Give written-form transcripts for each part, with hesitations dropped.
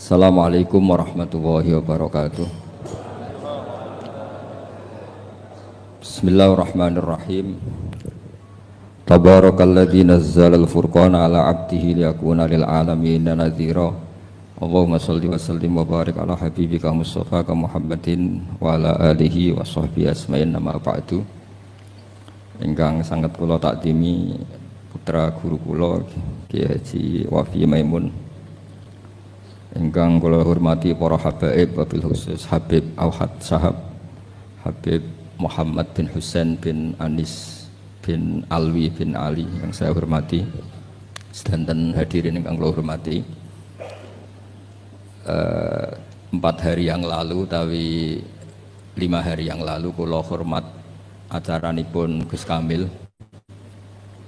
Assalamualaikum warahmatullahi wabarakatuh. Bismillahirrahmanirrahim. Tabarakalladzi nazzalal furqana ala 'abdihi liyakuna lil 'alamin nadhira. Allahumma shalli wa sallim wa barik ala habibika Mustafa Muhammadin wa ala alihi wa sahbihi asma'in nama ba'du. Ingkang sangat kula takdimi putra guru kula Kiai Haji Wafi Maimun. Ingkang kula hormati para habaib wabil khusus Habib Auhad Sahab, Habib Muhammad bin Husain bin Anis bin Alwi bin Ali yang saya hormati, sedanten hadirin ingkang kula hormati. 4 hari yang lalu tapi 5 hari yang lalu kula hormat acaranipun Gus Kamil.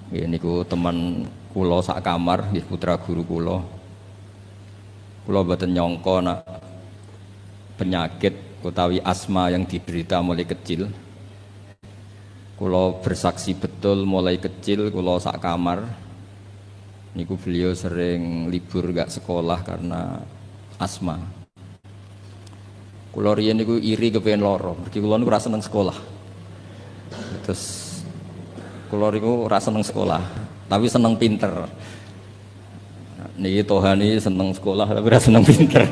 Ini ku teman kula sak kamar, putra guru kula. Kula mboten nyangka nak penyakit utawi asma yang diderita mulai kecil. Kula bersaksi betul mulai kecil kula sak kamar niku beliau sering libur gak sekolah karena asma. Kula riyen niku iri kepengin loro, mergi kula niku ora seneng sekolah. Terus kula niku ora seneng sekolah, tapi seneng pinter. Niki Tohani seneng sekolah tapi ora seneng pinter.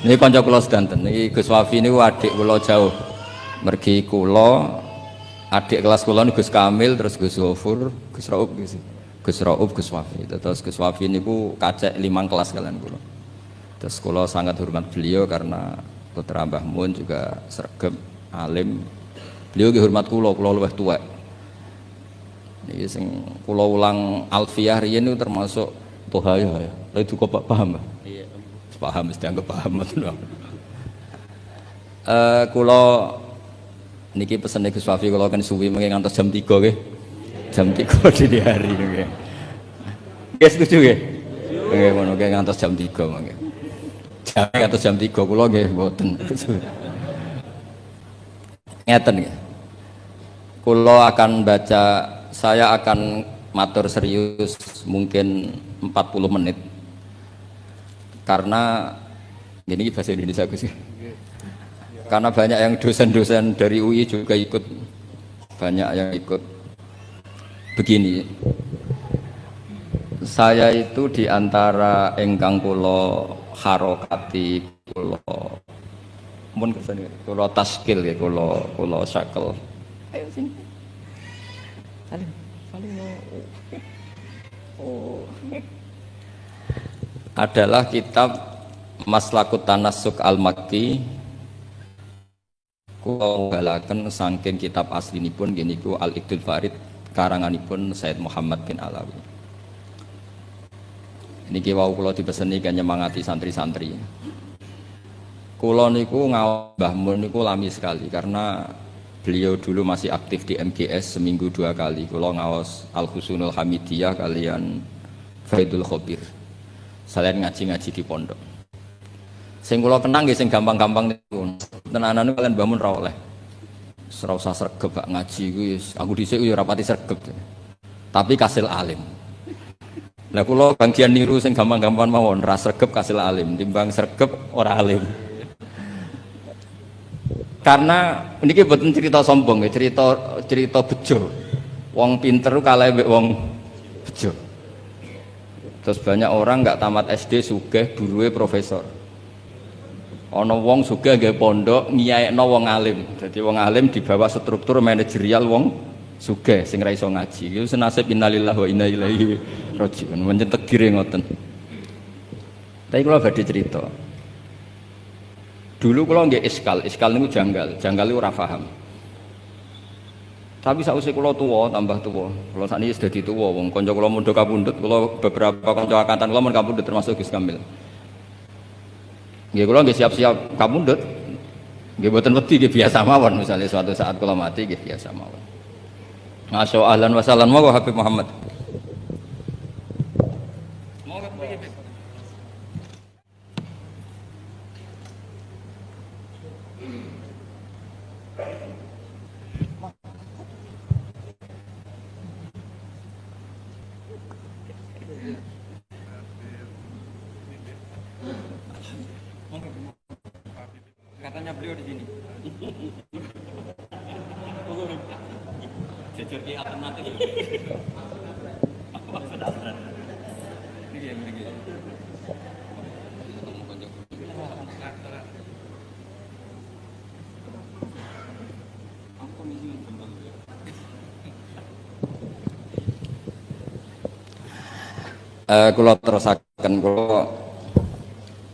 Niki kanca kula sedanten. Niki Gus Wafi niku adik kula jauh. Mergi kula adik kelas kula niku Gus Kamil, terus Gus Ghafur, Gus Raub, Gus Wafi. Terus Gus Wafi niku kacek 5 kelas kalian kula. Terus kula sangat hormat beliau karena putra Mbah Mun juga sregep alim. Beliau nggih hormat kula luwih tuwek. Niki sing kula ulang alfiyah riyen niku termasuk Toha ya. Itu kok paham, Mbak? Iya. Paham mesti anggap paham betul. Kula niki pesene Gus Wafi kula kan suwi mengke ngantos jam 3 nggih. Jam 3 dini hari nggih. Nggih setuju nggih? Nggih ngono nggih ngantos jam 3 mengke. Jam ngantos jam 3 kula nggih mboten. Ngeten nggih. Kula akan baca, saya akan matur serius mungkin 40 menit karena ini bahasa Indonesia Gus. Karena banyak yang dosen-dosen dari UI juga ikut, banyak yang ikut. Begini, saya itu diantara engkang kula harokati kula mun kesane kula taskil ya kula syakel. Ayo sini. Salim. Adalah kitab Maslakut Tanassuk Al-Makki. Kula galaken saking kitab aslinipun geniku Al-Iqdul Farid karanganipun Said Muhammad bin Alawi. Niki wau kula dipeseni kan nyemangati santri-santri. Kula niku ngawak Mbah Mun niku lami sekali karena beliau dulu masih aktif di MGS seminggu 2 kali. Kula ngaos Al-Husunul Hamidiyah kalian Faidul Khobir. Selain ngaji-ngaji di pondok. Sing kula kenang nggih sing gampang-gampang niku. Tenanan kalian bangun ra oleh. Ora usah sregep gak ngaji kuwi. Aku dhisik yo ora pati sregep. Tapi kasil alim. Lah kula bagian niru sing gampang-gampang mawon, ra sregep kasil alim, timbang sregep ora alim. Karena niki mboten cerita sombong ya, cerita bejo. Wong pinter kalah mbek wong bejo. Terus banyak orang nggak tamat SD sugih buruwe profesor. Ana wong sugih nggih pondok ngiyaekno wong alim. Jadi wong alim di bawah struktur manajerial wong sugih sing ra iso ngaji. Iku senasib innalillahi wa inna ilaihi rajiun. Mencetek gire ngoten. Tapi kula badhe cerita. Dulu kula nggih iskal niku janggal niku ora paham. Tapi sausé kula tuwa tambah tuwa. Kula sakniki wis dadi tuwa wong kanca kula mondok kapundhut, kula beberapa kanca angkatan kula mun kapundhut termasuk Gus Kamil. Nggih kula nggih siap-siap kapundhut. Nggih mboten wedi nggih biasa mawon misalnya suatu saat kula mati nggih biasa mawon. Masya ahlan wa sahlan wa Habib Muhammad. Katanya beliau di sini. Jujur ki alternatif. Apa sudah berat? Ini. Kalau terusakan, kalau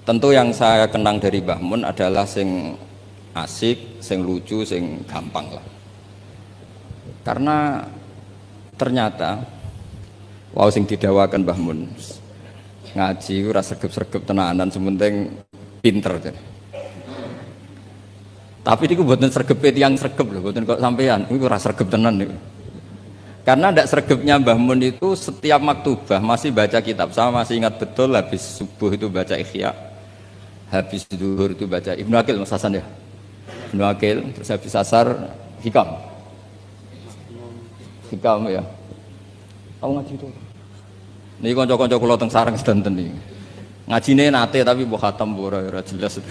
tentu yang saya kenang dari Mbah Mun adalah sing asik, sing lucu, sing gampang lah. Karena ternyata, wow sing didawakan Mbah Mun ngaji, rasa sergep-sergep tenanan, sementing pinter. Tapi ini buatan sergep yang sergep loh, buatan kok sampean, ini rasa sergep tenan nih. Karena ndak sergepnya Mbah Mun itu setiap maktubah masih baca kitab. Saya masih ingat betul habis subuh itu baca Ikhya, habis zuhur itu baca Ibnu Aqil Mas Hasan ya. Ibnu Aqil, terus habis asar Hikam. Hikam ya. Tahu ngaji itu? Niki kanca-kanca kula teng sareng sedanten iki. Ngajine nate tapi mbok khatam ora jelas.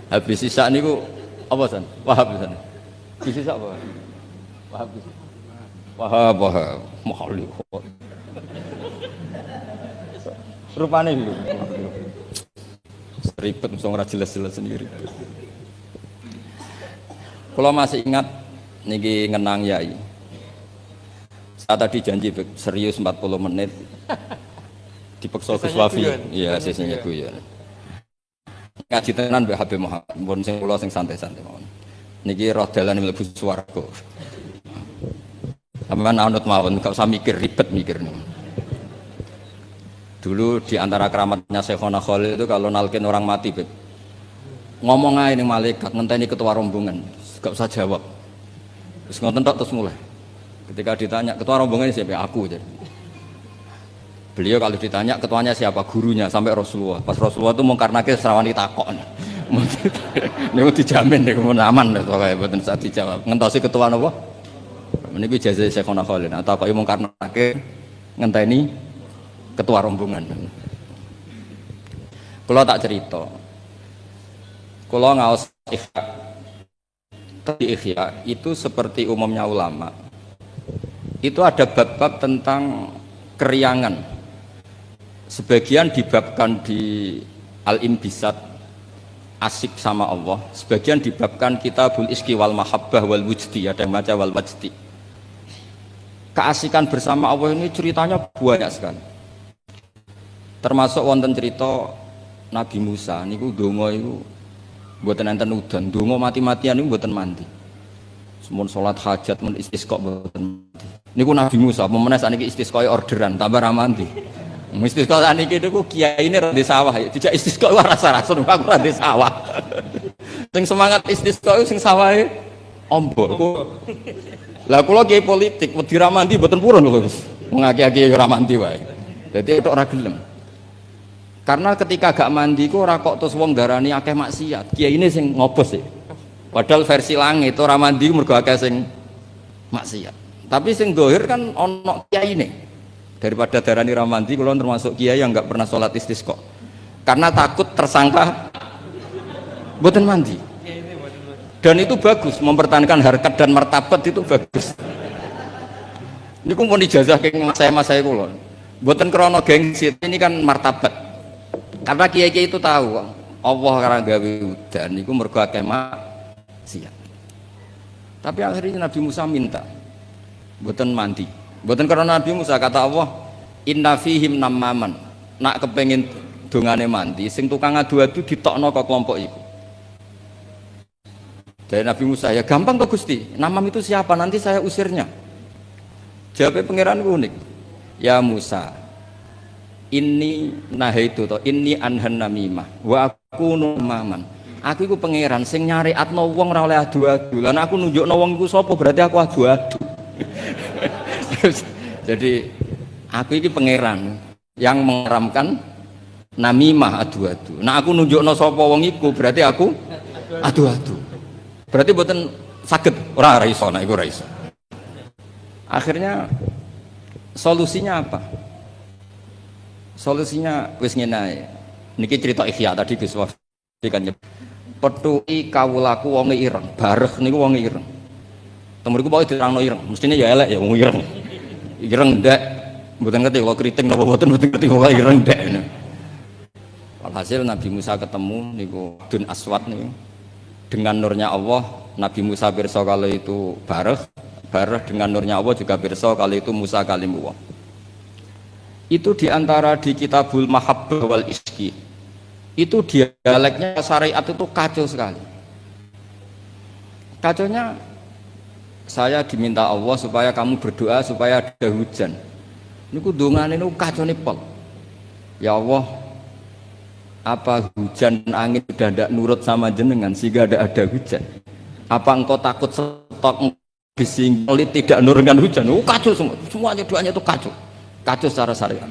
Habis sisa niku apa san? Wahab san. Sisa apa? Wahab. Wahab, mahal itu. Rupanya itu. Ribet, ora jelas-jelas sendiri. Kalau masih ingat, niki ngenang yai. Saya tadi janji serius 40 menit. Dipeksa Gus Wafi. Iya, sesnya guyon. Ngaji tenan Mbak Habib Muhammad. Mun sing kula sing santai-santai mawon. Niki roh dalan mlebu swarga. Sampeyan anut mawon, gak usah mikir ribet mikir nih. Dulu di antara keramatnya Syekhona Khalil itu kalau nalkin orang mati, Beb. Ngomong aja nih malaikat, ngenteni ketua rombongan, gak usah jawab. Terus ngoten tok terus mulai. Ketika ditanya ketua rombongan siapa? Aku jadi. Beliau kalau ditanya ketuanya siapa? Gurunya sampai Rasulullah. Pas Rasulullah itu mungkarnake serawani takok. Niku dijamin niku aman to kaya mboten sak dijawab. Ngentosi ketua napa? Meniki jazah Syekhona Khalil atau kok imong karena ngenteni ketua rombongan. Kalau tak cerita, kalau ngaos Ikhya itu seperti umumnya ulama. Itu ada bab-bab tentang keriangan. Sebagian dibabkan di Al-Imbisat asik sama Allah, sebagian dibabkan Kitabul Iski wal Mahabbah wal Wujdi, ada yang baca wal Wajdi. Keasikan bersama Allah ini ceritanya banyak sekali. Termasuk wonten cerita Nabi Musa niku donga iku mboten enten udan, donga mati-matian niku mboten mandi. Semun salat hajat mun istisqa mboten mandi. Niku Nabi Musa pemene sakniki istisqa orderan tambah ra mandi. Istisqa sakniki niku kiyaine ra di sawah ya. Dijak istisqa ora rasa-rasa aku ra di sawah. Sing semangat istisqa sing sawahe ombo. Lah kula kiai politik wedi ra mandi mboten purun lho Gus. Ngaki-aki ora mandi wae. Dadi tok ora gelem. Karena ketika gak mandi ku ora kok terus wong darani akeh maksiat. Kiyaine sing ngobos sih. Padahal versi langit ora mandi mergo akeh sing maksiat. Tapi sing dohir kan ana kiyaine. Daripada darani ra mandi kula termasuk kiai yang enggak pernah sholat istisqa. Karena takut tersangka mboten mandi. Dan itu bagus, mempertahankan harkat dan martabat itu bagus. Ini pun ijazah ke mas saya kulon. Buatan krono gengsi ini kan martabat. Karena kiai-kiai itu tahu Allah karena gawe udan, itu mergo akeh maksiat. Tapi akhirnya Nabi Musa minta, buatan mandi. Buatan karena Nabi Musa kata Allah, Inna fihim namaman. Nak kepengen dongane mandi, sing tukang adu-adu ditokno ke kelompok itu. Dari Nabi Musa, ya gampang kok Gusti, namam itu siapa? Nanti saya usirnya. Jawabnya pangeran unik. Ya Musa, ini nahaitu to, ini anhan namimah, wa aku numaman. Aku itu pangeran, sing nyari atno wong ora oleh adu-adu. Lan aku nunjukno wong iku sapa, berarti aku adu-adu. Jadi aku ini pangeran yang mengharamkan namimah adu-adu. Nah aku nunjukno sapa wong iku, berarti aku adu-adu. Berarti buatan sakit orang raiso, nah itu raiso. Akhirnya solusinya apa? Solusinya wis ngene ae. Niki cerita Ikhya tadi Gus Wafi kan Petuki kawulaku wonge ireng, bareh niku wonge ireng. Temuriku pokoke diterangno ireng, mestine ya elek ya wong ireng. Ireng ndak, mboten ngerti kalau kriting napa mboten ngerti pokoke ireng ndak. Alhasil Nabi Musa ketemu niku Dun Aswad niku. Dengan nurnya Allah, Nabi Musa pirsa kalau itu bareh dengan nurnya Allah juga pirsa kalau itu Musa kalimullah. Itu diantara di Kitabul Mahabbah wal Iski. Itu dialeknya syariat itu kacau sekali. Kacaunya saya diminta Allah supaya kamu berdoa supaya ada hujan. Niku dongane niku kacone pol. Ya Allah, apa hujan dan angin sudah tidak nurut sama jenengan sehingga ada hujan? Apa engkau takut stok bising tidak nurunkan hujan? Kacau semua, semuanya doanya itu kacau secara syariat.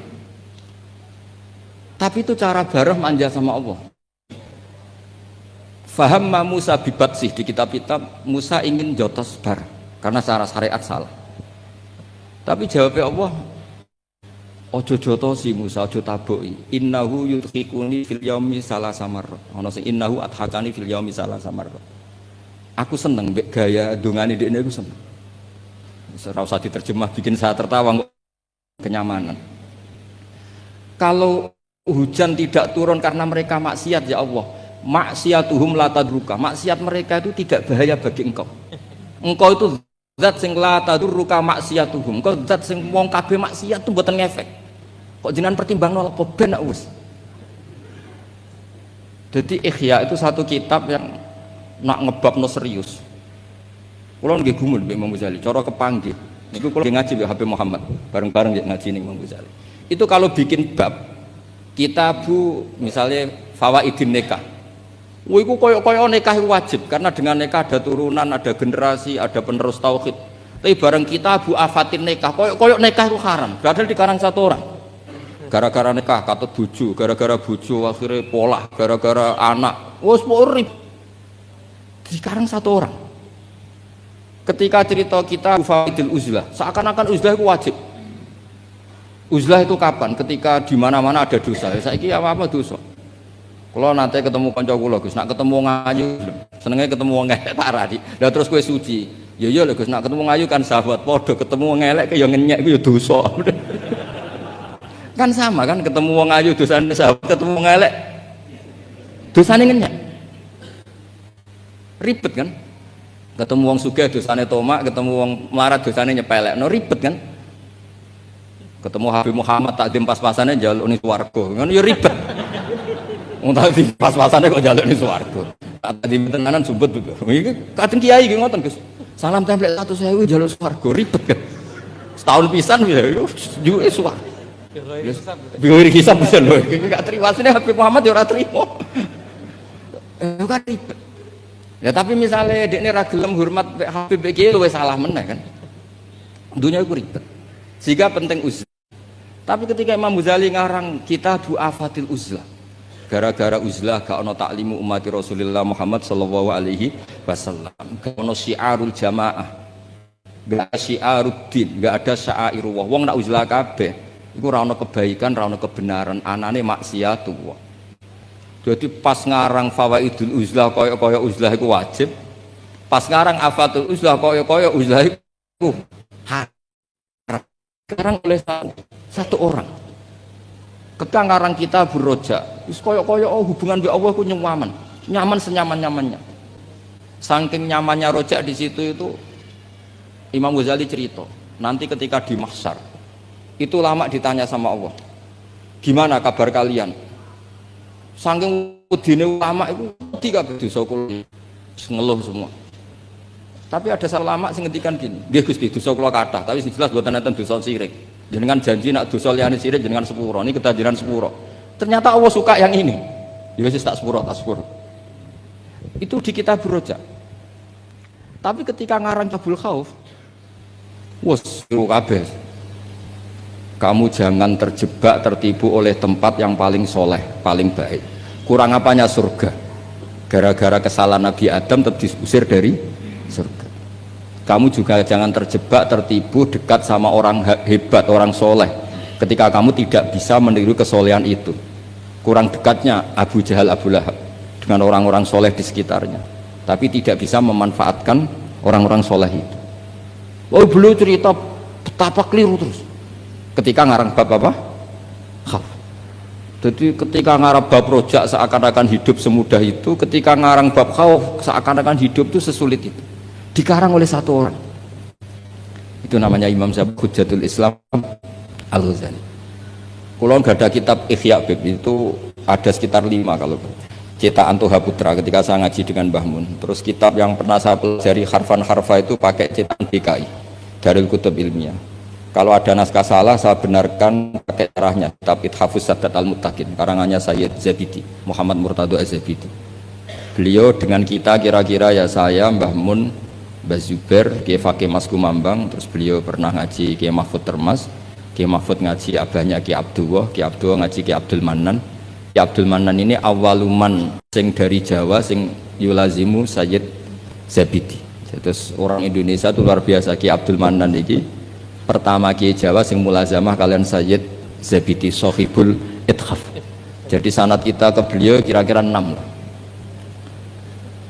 Tapi itu cara bareh manja sama Allah. Faham Musa bibat sih di kitab-kitab Musa ingin jotos bareh karena secara syariat salah. Tapi jawabnya Allah, ojo jotosi Musa, ojo taboki. Innahu yudhikuni fil yaumi salasa marra. Ono sing innahu adhakani fil yaumi salasa marra. Aku seneng mbek gaya dongane dekne iku seneng. Ora usah diterjemah bikin saya tertawa kenyamanan. Kalau hujan tidak turun karena mereka maksiat ya Allah, maksiatuhum la tadruka. Maksiat mereka itu tidak bahaya bagi engkau. Engkau itu zat sing la tadruka maksiatuhum. Engkau zat sing wong kabeh maksiat itu mboten ngefek. Kok jenengan pertimbangno apa ben wis. Jadi Ihya itu satu kitab yang nak ngebabno serius. Kula nggih gumun mbek Imam Ghazali, cara kepanggih. Niku kula ngaji mbek Habib Muhammad, bareng-bareng ngaji ning Imam Ghazali. Itu kalau bikin bab kitabu misalnya Fawaidin Nikah. Iku koyo-koyo nikah wajib karena dengan nikah ada turunan, ada generasi, ada penerus tauhid. Tapi bareng kitabu Afatin Nikah, koyo-koyo nikah itu haram. Padahal dikarang satu orang. Gara-gara nikah katut bojo, gara-gara bojo akhirnya polah, gara-gara anak. Wes urip. Dikarang satu orang. Ketika cerita kita Fawaidil Uzlah, seakan-akan uzlah itu wajib. Uzlah itu kapan? Ketika di mana-mana ada dosa. Saiki apa dosa? Kalau nanti ketemu kanca kula Gus, nak ketemu ngayu, senenge ketemu wong elek parah. Lah terus kowe suci. Ya iya lho Gus, nak ketemu ngayu kan sahabat, padha ketemu wong elek ya ngenyek iku ya dosa. Kan sama kan ketemu wong ayu dosane sahabat, ketemu wong elek dosane ngenyek. Ribet kan? Ketemu wong sugih dosane tomak, ketemu wong melarat dosane nyepelek. No ribet kan? Ketemu Habib Muhammad takdim pas-pasane njaluk ning swarga. Ngono ya ribet. Wong takdim pas-pasane kok njaluk ning swarga. Takdim tenanan sumpet betul. Iki kadang kiai iki ngoten, Gus. Salam templek 100.000 njaluk swarga, ribet kan. Setahun pisan ya yo swarga. Bingung hisab bisa lho. Iki gak terima asline Habib Muhammad ya ora trimo. Kan ribet. Ya tapi misalnya dekne ra gelem hormat Habib iki luwih salah meneh kan. Dunia iku ribet. Sehingga penting uzlah. Tapi ketika Imam Ghazali ngarang Kitabul Afatil Uzlah, gara-gara uzlah gak ono taklimu umat Rasulullah Muhammad sallallahu alaihi wasallam, gak ono syiarul jamaah, gak ada syiaruddin, gak ada syairullah. Wong nak uzlah kabeh iku ora ono kebaikan, ora ono kebenaran, anane maksiatullah. Jadi pas ngarang Fawaidul Uzlah kaya-kaya uzlah iku wajib, pas ngarang Afatul Uzlah kaya-kaya uzlah iku sekarang oleh satu orang. Ketika ngarang kita Roja, wis koyo-koyo hubungan dengan Allah ku nyaman senyaman-nyamannya. Saking nyamannya Roja di situ itu Imam Ghazali cerita, nanti ketika di mahsyar itu lama ditanya sama Allah, gimana kabar kalian? Saking udine ulama itu tiga dosa kula ngeluh semua. Tapi ada ulama sing ngendikan gini, nggih Gusti dosa kula kathah, tapi sing jelas mboten enten dosa sirik. Jenengan janji nak dosa liyane sirik jenengan sepuro, niki kedajiran sepuro. Ternyata Allah suka yang ini. Ya wis tak sepuro. Itu di kitab Roja. Tapi ketika ngarang Tabul Khauf, wes kabeh. Kamu jangan terjebak tertipu oleh tempat yang paling soleh, paling baik. Kurang apanya surga? Gara-gara kesalahan Nabi Adam tetap diusir dari surga. Kamu juga jangan terjebak tertipu dekat sama orang hebat, orang soleh ketika kamu tidak bisa meniru kesolehan itu. Kurang dekatnya Abu Jahal, Abu Lahab. dengan orang-orang soleh di sekitarnya, tapi tidak bisa memanfaatkan orang-orang soleh itu. Oh, beliau cerita betapa keliru terus ketika ngarang bab apa? Khauf. Jadi ketika ngarang bab rojak seakan-akan hidup semudah itu, ketika ngarang bab khauf seakan-akan hidup itu sesulit itu. Dikarang oleh satu orang. Itu namanya Imam Hujjatul Islam Al-Ghazali. Kalau nggak ada kitab Ihya Bib itu ada sekitar 5 kalau cetakan Toha Putra ketika saya ngaji dengan Mbah Mun. Terus kitab yang pernah saya pelajari harfan harfa itu pakai cetakan DKI Darul Kutub Ilmiah. Kalau ada naskah salah saya benarkan pakai caranya kitab Ithafus Sadat Al-Muttaqin karangannya Sayyid Zabidi Muhammad Murtado Az-Zabidi. Beliau dengan kita kira-kira ya saya Mbah Mun, Mbah Zubair, Kiai Fakih Mas Kumambang, terus beliau pernah ngaji Kiai Mahfud Termas, Kiai Mahfud ngaji abahnya Kiai Abdullah ngaji Kiai Abdul Manan. Kiai Abdul Manan ini awaluman sing dari Jawa sing yulazimu Sayyid Zabidi. Terus orang Indonesia itu luar biasa. Kiai Abdul Manan ini pertama Kiai Jawa sing mulazamah kalian Sayyid Zabidi Sohibul Ithaf. Jadi sanad kita ke beliau kira-kira 6 lah.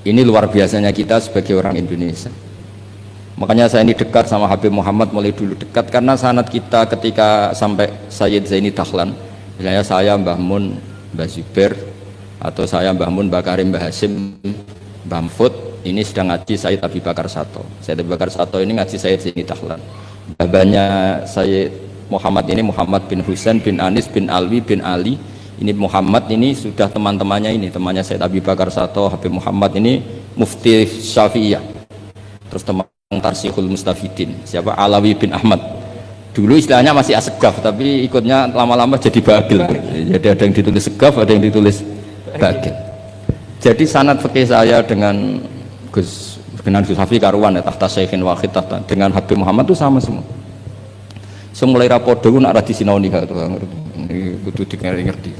Ini luar biasanya kita sebagai orang Indonesia. Makanya saya ini dekat sama Habib Muhammad mulai dulu dekat karena sanad kita ketika sampai Sayyid Zaini Dahlan, misalnya saya Mbah Mun, Mbah Zubair, atau saya Mbah Mun, Mbah Karim, Mbah Hasim, Mbah Mahfud ini sedang ngaji Sayyid Abi Bakar Sato. Sayyid Abi Bakar Sato ini ngaji Sayyid Zaini Dahlan. Babanya Sayyid Muhammad ini Muhammad bin Husain bin Anis bin Alwi bin Ali. Ini Muhammad ini sudah teman-temannya ini, temannya Sayyid Abi Bakar Sato, Habib Muhammad ini Mufti Syafi'iyah. Terus teman Tarsihul Mustafidin, siapa Alawi bin Ahmad. Dulu istilahnya masih asegaf, tapi ikutnya lama-lama jadi bagil. Jadi ada yang ditulis segaf, ada yang ditulis bagil. Jadi sanad fikih saya dengan Gus Hafi karuan ya, tahta Syekhin Wahid tahta dengan Habib Muhammad itu sama semua. Semulai rapodo nak ra disinaoni gak tuh kudu ngerti.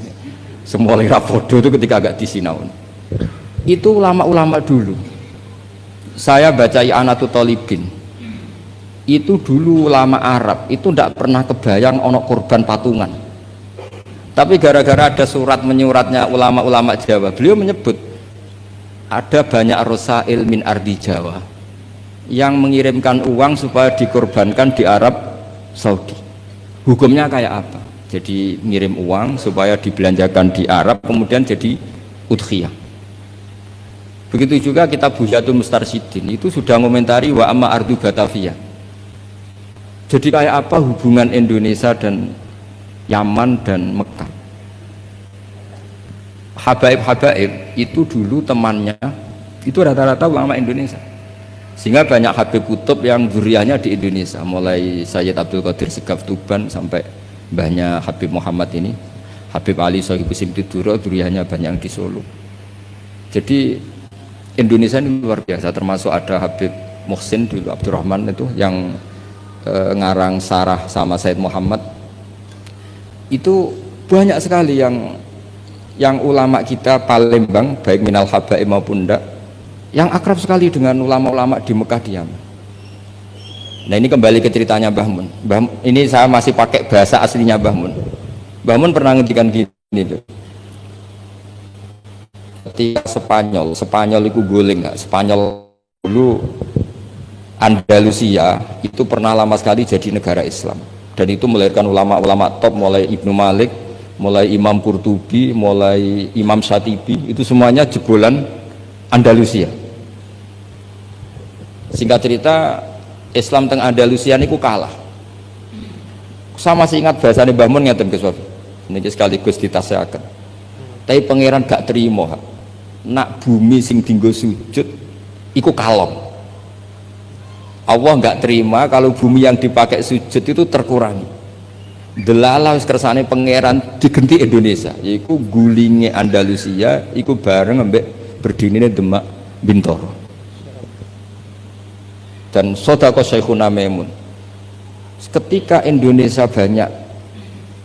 Semulai rapodo itu ketika agak disinaoni. Itu ulama-ulama dulu. Saya baca I'anatul Thalibin. Itu dulu ulama Arab itu tidak pernah kebayang ono korban patungan. Tapi gara-gara ada surat menyuratnya ulama-ulama Jawa, beliau menyebut ada banyak rosail min ardi Jawa yang mengirimkan uang supaya dikorbankan di Arab Saudi. Hukumnya kayak apa? Jadi ngirim uang supaya dibelanjakan di Arab kemudian jadi udhiyah. Begitu juga kitab Buhyatul Mustarsyidin itu sudah mengomentari wa amma ardu Batavia. Jadi kayak apa hubungan Indonesia dan Yaman dan Mekah. Habaib-habaib itu dulu temannya itu rata-rata ulama Indonesia. Sehingga banyak Habib Kutub yang zuriyahnya di Indonesia, mulai Sayyid Abdul Qadir Segaf Tuban sampai banyak Habib Muhammad ini, Habib Ali Sohibu Simtiduro, zuriyahnya banyak yang di Solo. Jadi Indonesia ini luar biasa, termasuk ada Habib Muhsin dulu Abdurrahman itu yang ngarang sarah sama Said Muhammad. Itu banyak sekali yang ulama kita Palembang baik minal habaib maupun enggak yang akrab sekali dengan ulama-ulama di Mekah di Yaman. Nah ini kembali ke ceritanya Mbah Mun. Ini saya masih pakai bahasa aslinya Mbah Mun. Mbah Mun pernah ngendikan gini tuh. Ketika Spanyol itu guling nggak? Spanyol dulu Andalusia itu pernah lama sekali jadi negara Islam dan itu melahirkan ulama-ulama top mulai Ibnu Malik, mulai Imam Qurtubi, mulai Imam Syatibi, itu semuanya jebolan Andalusia. Singkat cerita Islam teng Andalusia niku kalah. Sama masih ingat bahasane Mbah Mun ngeten Gus Wafi. Niki sekaligus ditasehaken. Tapi pangeran gak terima. Nak bumi sing dinggo sujud iku kalong. Allah nggak terima kalau bumi yang dipakai sujud itu terkurangi. Delala wis kersane pangeran digenti Indonesia, yaiku gulinge Andalusia iku bareng ambek berdinine Demak Bintoro. Dan Sodako Syekhuna Maimun. Ketika Indonesia banyak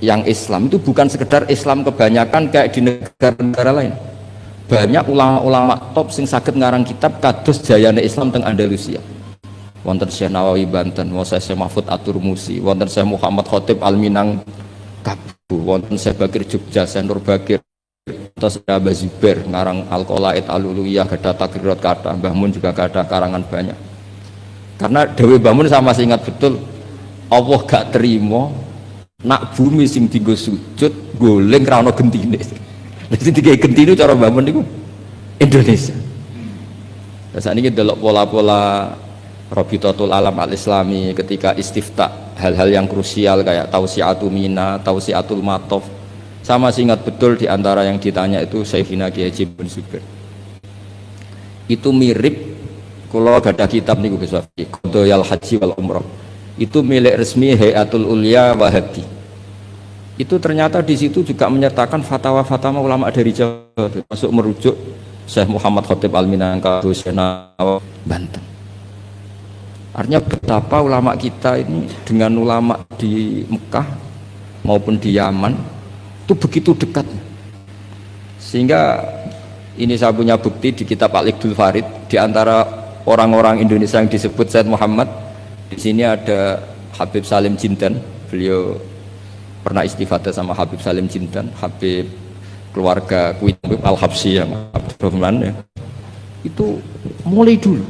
yang Islam itu bukan sekedar Islam kebanyakan kayak di negara-negara lain. Banyak ulama-ulama top sing saged ngarang kitab kados jayane Islam teng Andalusia. Wonten Syekh Nawawi Banten, wonten Syekh Mahfud At-Turmusi, wonten Syekh Muhammad Khotib Al-Minang Kabu, wonten Syekh Bakir Jogja, Syekh Nur Bakir Terus ada Mbah Zubair ngarang Al-Qolaid Al-Uluyah, gada takrirat kata, Mbah Mun juga gada karangan banyak. Karena Dewi Mbah Mun sama masih ingat betul, Allah gak terima nak bumi sing dienggo sujud goleng ra ono gentine. Lha sing digawe gentine cara Mbah Mun niku Indonesia. Lah sakniki delok pola-pola Rabitatul Alam Al-Islami ketika istiftah hal-hal yang krusial kayak Tausiatul Mina, Tausiatul Matof. Sama masih ingat betul di antara yang ditanya itu Syekhina Kiai Haji bin Zubair. Itu mirip kalau ada kitab niku Gus Wafi, Qadayal Haji wal Umrah. Itu milik resmi Hayatul Ulya Wahabi. Itu ternyata di situ juga menyertakan fatwa-fatwa ulama dari Jawa, termasuk merujuk Syekh Muhammad Khatib Al-Minangkabau Senawa Banten. Artinya betapa ulama kita ini dengan ulama di Mekah maupun di Yaman itu begitu dekat, sehingga ini saya punya bukti di kitab Al-Iqdul Farid. Di antara orang-orang Indonesia yang disebut Said Muhammad, di sini ada Habib Salim Jinten. Beliau pernah istifadah sama Habib Salim Jinten, Habib keluarga Kuit Al-Habsyi yang Abdurrahman ya. Itu mulai dulu.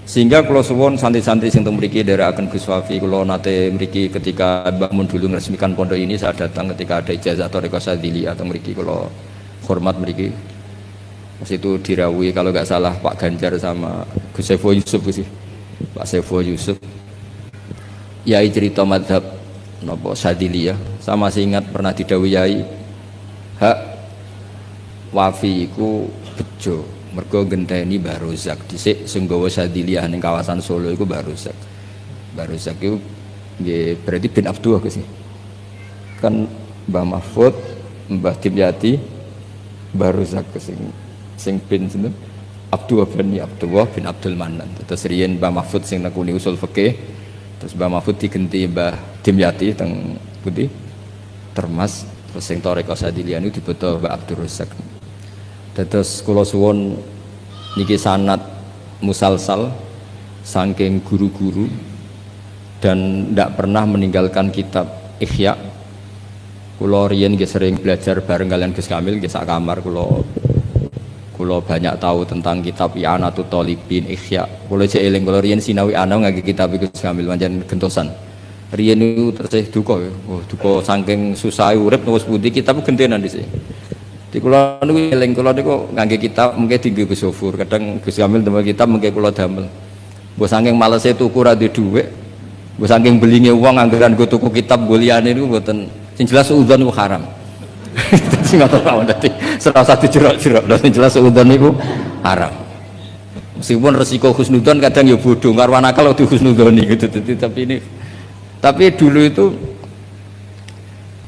Sehingga kalau suwon santri-santri sing teng mriki nderekaken Gus Wafi, kula nate mriki ketika Mbah Mun dulu meresmikan pondok ini, saya datang ketika ada ijazah Thariqah Sadiliyah atau mriki kula hormat mriki. Pas itu dirawuhi kalau nggak salah Pak Ganjar sama Gus Saiful Yusuf sih. Pak Saiful Yusuf. Yai cerita mazhab napa Sadiliyah. Saya masih ingat pernah didhawuhi Yai, hak Wafi iku bejo. Mergo genteni Mbah Rozak dhisik sing gawa Sadiliyah ning kawasan Solo iku Mbah Rozak. Mbah Rozak iku nggih berarti bin Abdullah sih. Kan Mbah Mahfud, Mbah Dimyati, Mbah Rozak sing bin sinten? Abdullah bin Abdul Manan. Terus riyen Mbah Mahfud sing nekuni usul fikih, terus Mbah Mahfud digenti Mbah Dimyati teng pundi? Termas, terus sing Thariqah Sadiliyah niku dibeto Mbah Abdul Rozak. Terus kula suwun niki sanad musalsal saking guru-guru dan ndak pernah meninggalkan kitab Ihya. Kula riyen nggih sering belajar bareng kalian Gus Kamil nggih sak kamar kula banyak tahu tentang kitab I'anatut Thalibin Ihya. Kula jek eling kula riyen sinau ana ngangge kitab Gus Kamil pancen gentosan. Riyen niku terus duka ya. Oh, duka saking susah urip wis pundi kitab gentenan dhisik. Di kula niku eling kula niku ngangge kitab mengke dienggo Gus Sofur, kadang Gus Kamil damel kitab mengke kula damel. Mbok saking malese tuku ra duwe dhuwit, mbok saking belinge wong anggaran go tuku kitab go liyane niku mboten. Sing jelas udzon niku haram. Sing ngono ta dadi serasa dijerok-jerok, lha sing jelas udzon niku haram. Meskipun resiko husnudzon kadang ya bodoh, karwan akal di husnudzoni gitu. Tapi dulu itu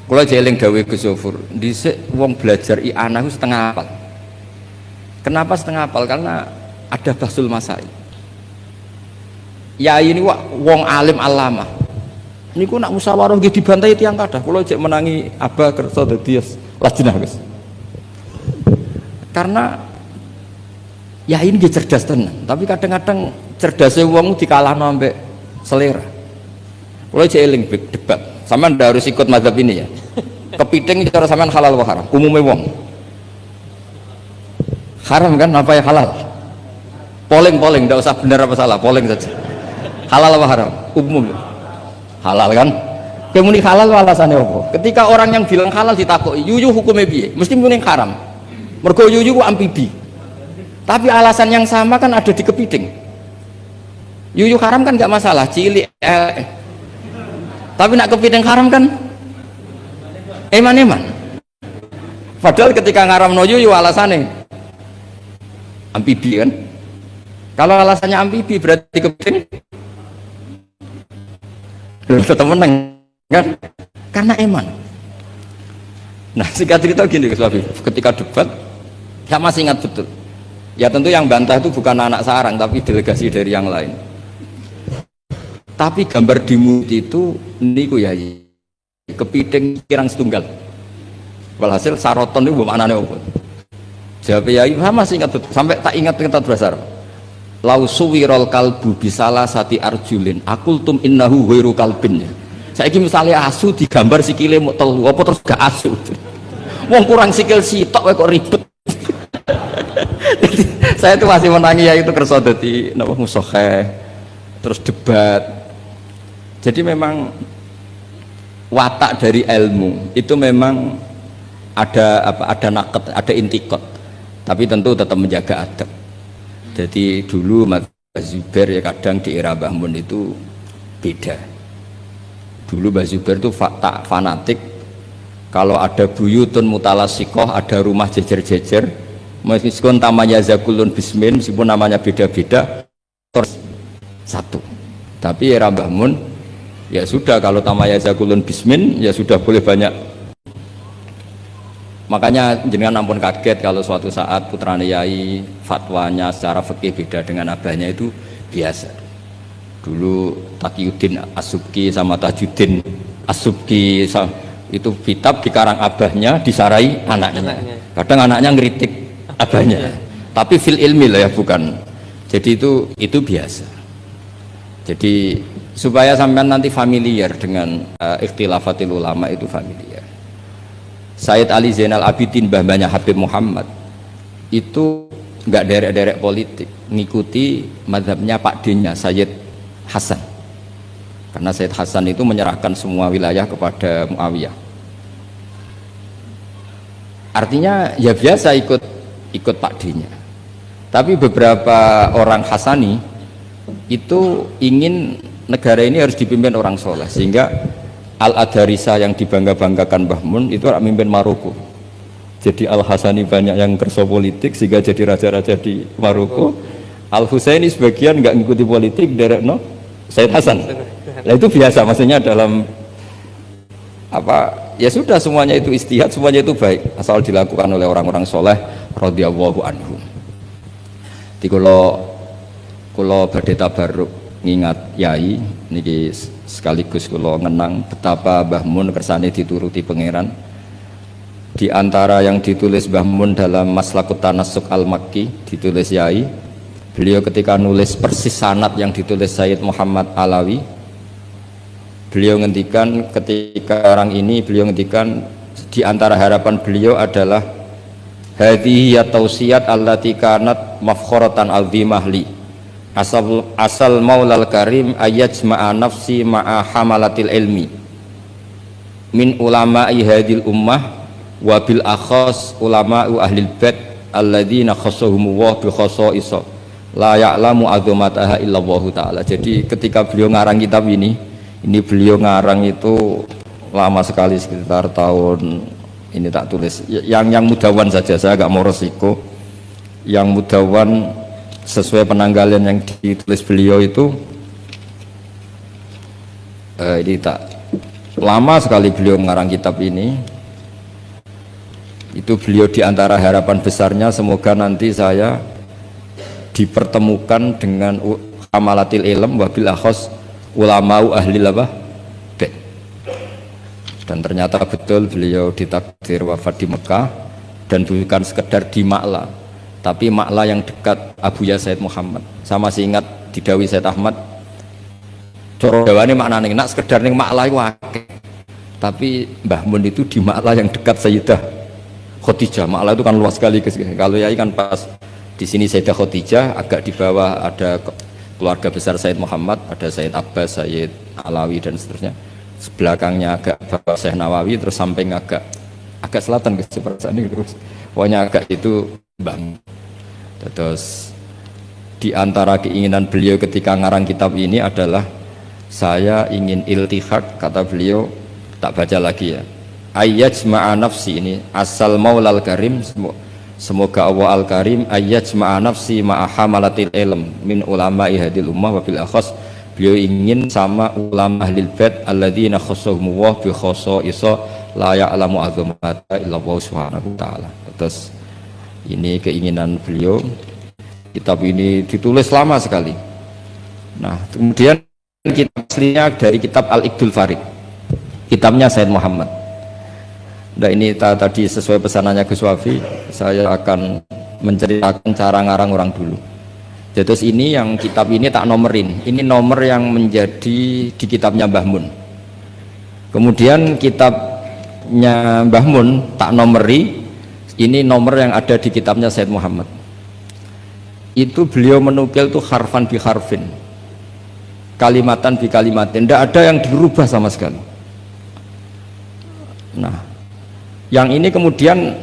kalau jeling gawe Gus Sofur, dhisik wong belajar i'anah setengah hafal. Kenapa setengah hafal? Karena ada bahsul masai. Ya ini wong alim alama. Niku nak musyawarah nggih dibantai tiyang kathah. Kula jek menangi Abah kersa dadi lajnah, Gus. Karena ya ini nggih cerdas tenan, tapi kadang-kadang cerdasnya wong dikalahno ambek selera. Kula jek eling debat. Sampean ndak harus ikut mazhab ini ya. Kepiting cara sampean halal wa haram? Umumnya wong. Haram kan apa ya halal? Polling ndak usah benar apa salah, polling saja. Halal wa haram? Umum. Halal kan? Kemuni halal alasannya apa? Ketika orang yang bilang halal ditakoki, yuyu hukumnya piye? Mesti muni haram. Mergo yuyu ku amfibi. Tapi alasan yang sama kan ada di kepiting. Yuyu haram kan nggak masalah, cilik tapi nak kepiting haram kan eman-eman. Padahal ketika ngaram noyo yo alasannya amfibi kan. Kalau alasannya amfibi berarti kepiting tetap menang kan, karena eman. Nah singkat cerita gini Gus Wafi, ketika debat saya masih ingat betul ya, tentu yang bantah itu bukan anak sarang tapi delegasi dari yang lain. Tapi gambar di muti itu niku ya kepiting kirang setunggal. Walhasil saroton itu maknane apa? Jawab ya masih ingat betul, sampai tak ingat kata bahasa Arab. Lau suwirol kalbu bisalah sati arjulin akultum innahu ghairu kalbin. Saiki misalnya asu digambar sikile mok telu apa terus gak asu. Wong kurang sikil sitok kok ribet. Saya tuh masih menangi ya itu kerso dadi napa musokheh terus debat. Jadi memang watak dari ilmu itu memang ada apa, ada naket, ada intikot, tapi tentu tetap menjaga adab. Jadi dulu Mas Zubair ya kadang di era Mbah Mun itu beda. Dulu Mbah Zubair itu fanatik kalau ada buyutun mutalasikoh, ada rumah jejer-jejer, meskipun namanya zakulun bismin, meskipun namanya beda-beda, satu. Tapi era Mbah Mun ya sudah, kalau tamaya zakulun bismin ya sudah boleh banyak. Makanya jenengan ampun kaget kalau suatu saat putrane yai fatwanya secara fikih beda dengan abahnya, itu biasa. Dulu Taqiyuddin As-Subki sama Tajuddin As-Subki itu kitab dikarang abahnya, disarai anaknya. Kadang anaknya ngeritik abahnya, tapi fil ilmi lah ya, bukan. Jadi itu biasa. Jadi supaya sampean nanti familiar dengan ikhtilafatil ulama, itu familiar. Sayyid Ali Zainal Abidin, mbah-mbahnya Habib Muhammad, itu nggak derek-derek politik, ngikuti mazhabnya Pak D-nya Sayyid Hasan, karena Sayyid Hasan itu menyerahkan semua wilayah kepada Muawiyah. Artinya ya biasa ikut Pak D-nya. Tapi beberapa orang Hasani itu ingin negara ini harus dipimpin orang soleh, sehingga Al-Adarisa yang dibangga-banggakan Mbah Mun itu orang mimpin Maroko. Jadi Al-Hasani banyak yang kerso politik sehingga jadi raja-raja di Maroko. Al-Husaini sebagian nggak ngikuti politik, derek no Sayyid Hasan. Nah itu biasa, maksudnya dalam apa ya sudah, semuanya itu istihad, semuanya itu baik asal dilakukan oleh orang-orang soleh radhiyallahu anhum. Di kalau badhe tabarruk ngingat yai niki sekaligus kula ngenang betapa Mbah Mun kersane dituruti pangeran. Di antara yang ditulis Mbah Mun dalam Maslakut Tanassuk Al-Makki ditulis yai, beliau ketika nulis persis sanad yang ditulis Sayyid Muhammad Alawi, beliau ngendikan ketika orang ini, beliau ngendikan di antara harapan beliau adalah hadhihi ya tausiyat allati kanat mafkhoratan azimah li asal maulal karim ayajma'a nafsi ma'a hamalatil ilmi min ulama'i hadil ummah wa bil akhas ulama'u ahlil bait alladzina khassahumullah bi khassa'isa la ya'lamu azamataha illallahu ta'ala. Jadi ketika beliau ngarang kitab ini beliau ngarang itu lama sekali, sekitar tahun ini tak tulis yang mudawan saja, saya agak mau resiko yang mudawan sesuai penanggalan yang ditulis beliau itu ini tak lama sekali beliau mengarang kitab ini. Itu beliau diantara harapan besarnya semoga nanti saya dipertemukan dengan amalatil ilm wabil akhos ulama'u ahli labah. Dan ternyata betul beliau ditakdir wafat di Mekah, dan bukan sekedar di Ma'la, tapi Ma'la yang dekat Abuya Sayyid Muhammad. Sama masih ingat didawi Sayyid Ahmad, coro dawane maknane nak sekedar ning Ma'la iku akeh, tapi Mbah Mun itu di Ma'la yang dekat Sayyidah Khadijah. Ma'la itu kan luas sekali, kalau yai kan pas di sini Sayyidah Khadijah, agak di bawah ada keluarga besar Sayyid Muhammad, ada Sayyid Abbas, Sayyid Alawi dan seterusnya. Sebelakangnya agak bawah Syekh Nawawi, terus samping agak selatan ke seperti ini, terus pokoknya agak itu Bang. Terus di antara keinginan beliau ketika ngarang kitab ini adalah saya ingin iltihak, kata beliau, tak baca lagi ya, ayyajma'a nafsi, ini asal maulal karim, semoga Allah al-karim ayyajma'a nafsi ma'a hamalatil ilm min ulama'i hadil ummah wabil akhas. Beliau ingin sama ulama ahlil bait alladzina khassahumullah bi khassa'isa la ya'lamu azamata illallah subhanahu wa ta'ala. Terus ini keinginan beliau, kitab ini ditulis lama sekali. Nah kemudian kitab aslinya dari kitab Al-Iqdul Farid, kitabnya Sayyid Muhammad. Nah ini tadi sesuai pesanannya Gus Wafi, saya akan menceritakan cara ngarang orang dulu. Terus ini yang kitab ini tak nomerin, ini nomor yang menjadi di kitabnya Mbah Mun. Kemudian kitab kitabnya Mbah Mun tak nomori, ini nomor yang ada di kitabnya Said Muhammad. Itu beliau menukil tuh harfan bi harfin, kalimatan bi kalimatin, tidak ada yang dirubah sama sekali. Nah, yang ini kemudian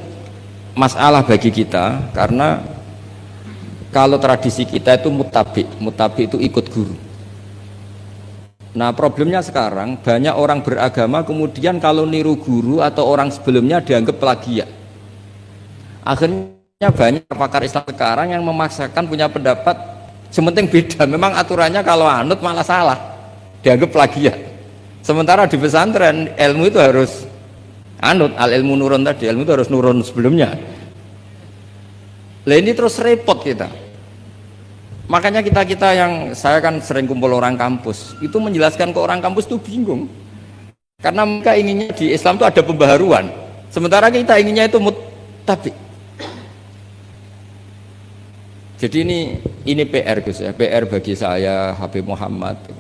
masalah bagi kita, karena kalau tradisi kita itu mutabi itu ikut guru. Nah, problemnya sekarang banyak orang beragama kemudian kalau niru guru atau orang sebelumnya dianggap plagiat. Akhirnya banyak pakar Islam sekarang yang memaksakan punya pendapat sementing beda, memang aturannya kalau anut malah salah, dianggap plagiat. Sementara di pesantren ilmu itu harus anut, al ilmu nurun tadi, ilmu itu harus nurun sebelumnya. Lah ini terus repot kita. Makanya kita yang saya kan sering kumpul orang kampus, itu menjelaskan ke orang kampus itu bingung. Karena mereka inginnya di Islam itu ada pembaharuan, sementara kita inginnya itu mutabi. Jadi ini PR Gus ya, PR bagi saya, Habib Muhammad,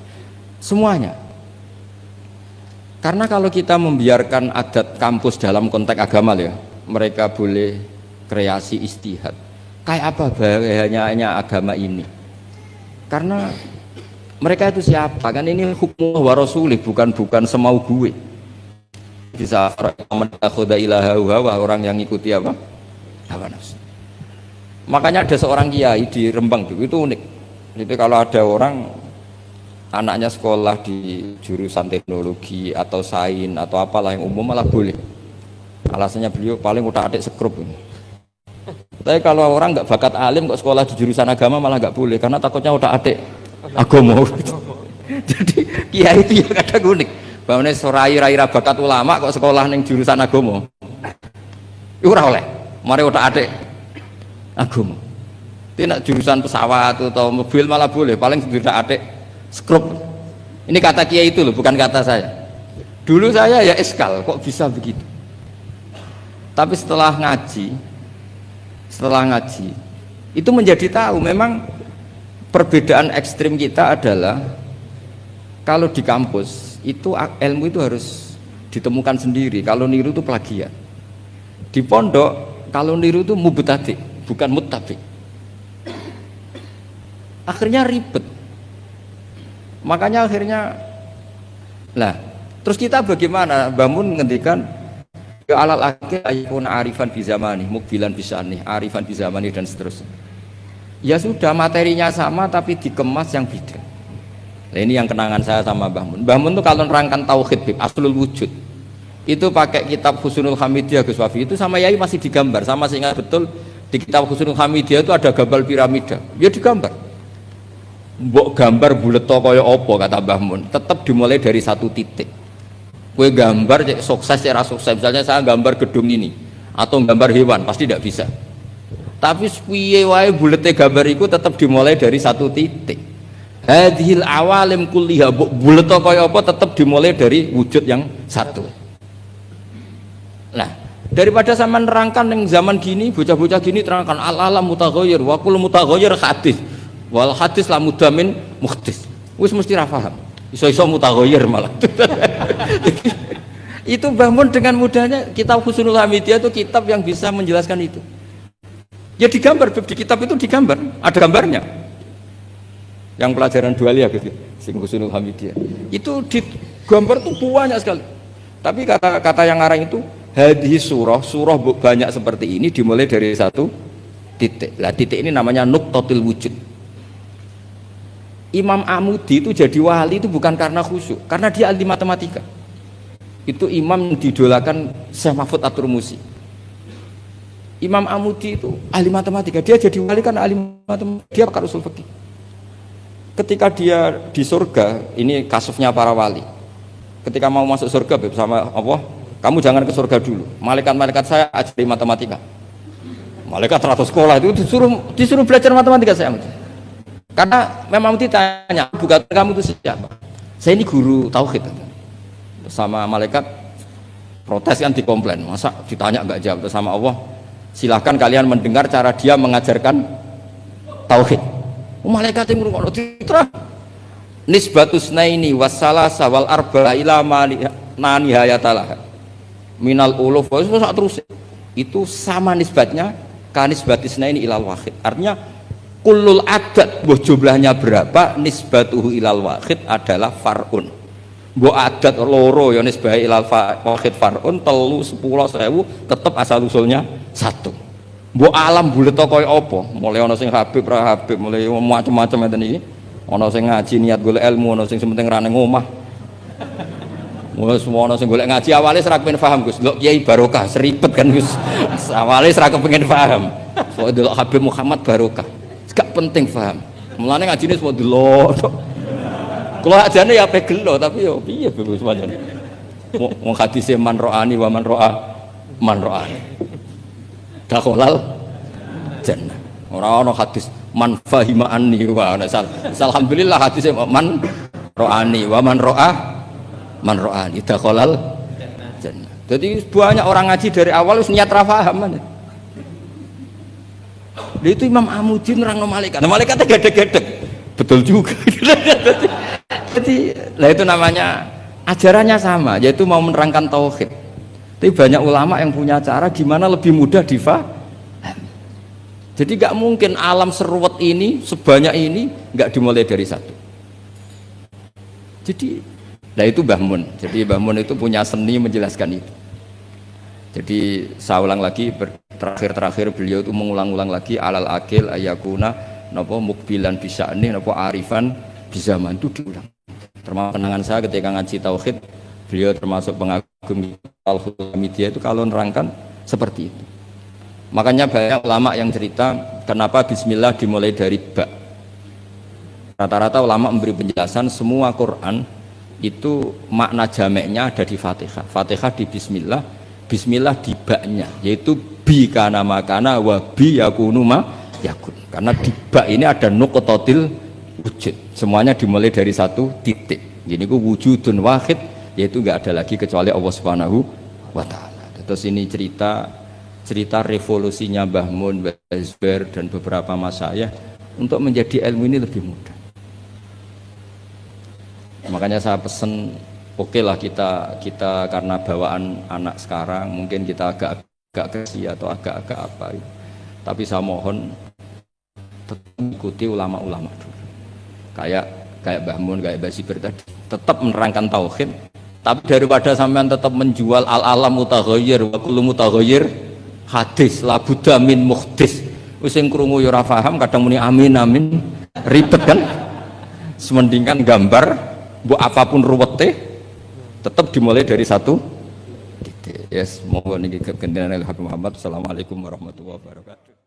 semuanya. Karena kalau kita membiarkan adat kampus dalam konteks agama ya, mereka boleh kreasi istihad. Kayak apa bahayanya agama ini? Karena mereka itu siapa? Kan ini hukum wa rasulih, bukan semau gue. Bisa menakhuda ilaha wa orang yang ikuti apa? Hawa nafsu. Makanya ada seorang kiai di Rembang itu unik. Itu kalau ada orang anaknya sekolah di jurusan teknologi atau sains atau apalah yang umum malah boleh. Alasannya beliau paling utak-atik sekrup. Tapi kalau orang nggak bakat alim kok sekolah di jurusan agama malah nggak boleh karena takutnya utak-atik agama. Jadi kiai itu yang kadang unik. Bahwa sorai bakat ulama kok sekolah ning jurusan agama. Iku ora oleh. Mari utak-atik agama. Tidak jurusan pesawat atau mobil malah boleh, paling utak-atik skrup. Ini kata kiai itu loh, bukan kata saya. Dulu saya ya eskal, kok bisa begitu. Tapi setelah ngaji itu menjadi tahu memang perbedaan ekstrim kita adalah kalau di kampus itu ilmu itu harus ditemukan sendiri, kalau niru itu plagiat. Di pondok kalau niru itu mubtadi, bukan muttabi. Akhirnya ribet. Makanya akhirnya terus kita bagaimana? Bangun ngendikan alal akhir ayakun arifan bi zamani, mukbilan bi sya'ni, arifan bi zamani dan seterusnya. Ya sudah, materinya sama tapi dikemas yang beda. Nah, ini yang kenangan saya sama Mbah Mun. Mbah Mun tuh kalau nerangkan tauhid aslul wujud, itu pakai kitab Husnul Hamidiyah Gus Wafi, itu sama Yai masih digambar, sama saya ingat betul di kitab Husnul Hamidiyah itu ada gambar piramida. Ya digambar. Mbok gambar bulet kaya apa kata Mbah Mun, tetap dimulai dari satu titik. Kue gambar cek sukses cara sukses, misalnya saya gambar gedung ini atau gambar hewan pasti tidak bisa. Tapi piye wae bulete gambar itu tetap dimulai dari satu titik. Hadhil awalim kulliha, bulet kaya apa tetap dimulai dari wujud yang satu. Nah, daripada sama nerangkan yang zaman gini, bocah-bocah gini terangkan al-alam mutaghayyir wa kullu mutaghayyir hadis. Wal hadis la mudamin muhdis. Wis mesti ra paham. Iso-iso mutaghayyir malah. Itu Mbah Mun dengan mudahnya kitab Husnul Hamidiyah itu kitab yang bisa menjelaskan itu. Ya digambar di kitab itu digambar, ada gambarnya. Yang pelajaran dualia gitu, sing Husnul Hamidiyah. Itu digambar tuh banyak sekali. Tapi kata yang ngarang itu hadis surah banyak seperti ini dimulai dari satu titik. Lah titik ini namanya nuqtatul wujud. Imam Amudi itu jadi wali itu bukan karena khusyuk, karena dia ahli matematika. Itu imam yang didolakan Syekh Mahfud At-Turmusi. Imam Amudi itu ahli matematika, dia jadi wali kan ahli matematika, dia pakar usul fikih. Ketika dia di surga, ini kasusnya para wali. Ketika mau masuk surga bersama Allah, kamu jangan ke surga dulu. Malaikat-malaikat saya ajari matematika. Malaikat 100 sekolah itu disuruh belajar matematika saya. Karena memang ditanya, bukan kamu itu siapa? Saya ini guru tauhid. Sama malaikat protes kan dikomplain, masa ditanya nggak jawab. Sama Allah, silahkan kalian mendengar cara dia mengajarkan tauhid. Malaikat yang ngurung diterang. Nisbatus naini wassalasa wal arba ila ma nihayatalah. minal uluf terus itu sama nisbatnya kanisbatisna ini ilal wahid. Artinya kullul adat buh jumlahnya berapa nisbatuhu ilal wahid adalah far'un. Mbok adat loro ya nisbah ilal wahid far'un telu 10 1000 tetep asal usulnya satu. Mbok alam bulet kaya apa? Mulai ana sing Habib ra Habib, mulai macam-macam ngeten iki. Ana sing ngaji niat golek ilmu, ana sing penting ra ning omah. Wes ana sing golek ngaji awale ora kepengin paham Gus. Delok Kiai barokah seribet kan Gus. Awale ora kepengin paham. Sok delok Habib Muhammad barokah. Gak penting paham. Mulane ngajine semua delok. Kalau ajane ya ape gelo tapi yo piye Gus pancen. Wong hadise man ro'ani wa man ro'ani. Dakhalal jannah. Ora ana hadis man fahima anni wa ana alhamdulillah hadise man ro'ani wa man ro'ani dakhalal jannah. Jadi banyak orang ngaji dari awal wis niat ra paham. Itu Imam Amuddin nerangno malaikat. Nah, malaikatnya gedek-gedek. Betul juga. Jadi lah itu namanya ajarannya sama, yaitu mau menerangkan tauhid. Tapi banyak ulama yang punya cara gimana lebih mudah difaham. Jadi nggak mungkin alam seruat ini sebanyak ini nggak dimulai dari satu. Jadi, nah itu Mbah Mun. Jadi Mbah Mun itu punya seni menjelaskan itu. Jadi saya ulang lagi terakhir beliau itu mengulang-ulang lagi alal akil ayakuna napa mukbilan bisa'ni napa arifan bizaman itu diulang. Termasuk kenangan saya ketika ngaji tauhid, beliau termasuk pengagum Al-Hamidiyah itu kalau nerangkan seperti itu. Makanya banyak ulama yang cerita kenapa bismillah dimulai dari ba. Rata-rata ulama memberi penjelasan semua Quran itu makna jameknya ada di Fatihah. Fatihah di bismillah, bismillah di ba-nya, yaitu bi kana makana wa bi yakunu ma yakun. Karena di ba ini ada nuqtatil wujud. Semuanya dimulai dari satu titik. Ini ku wujudun wahid, yaitu enggak ada lagi kecuali Allah Subhanahu wa taala. Terus ini cerita revolusinya Mbah Mun, Mbah Zubair dan beberapa masyayikh untuk menjadi ilmu ini lebih mudah. Makanya saya pesen oke lah kita karena bawaan anak sekarang mungkin kita agak kecil atau agak apa gitu. Tapi saya mohon tetap ikuti ulama-ulama dulu. Kayak Mbah Mun, kayak Mbah Zubair tadi, tetap menerangkan tauhid. Tapi daripada sampean tetap menjual al-alam mutaghayyir wa kullu mutaghayyir hadis la budda min muhdis. Wis sing krungu ya ora paham, kadang muni amin amin ribet kan. Semendingkan gambar mbok apapun ruwete tetap dimulai dari satu titik. Yes, mohon niki kegendenan Habib Muhammad. Assalamualaikum warahmatullahi wabarakatuh.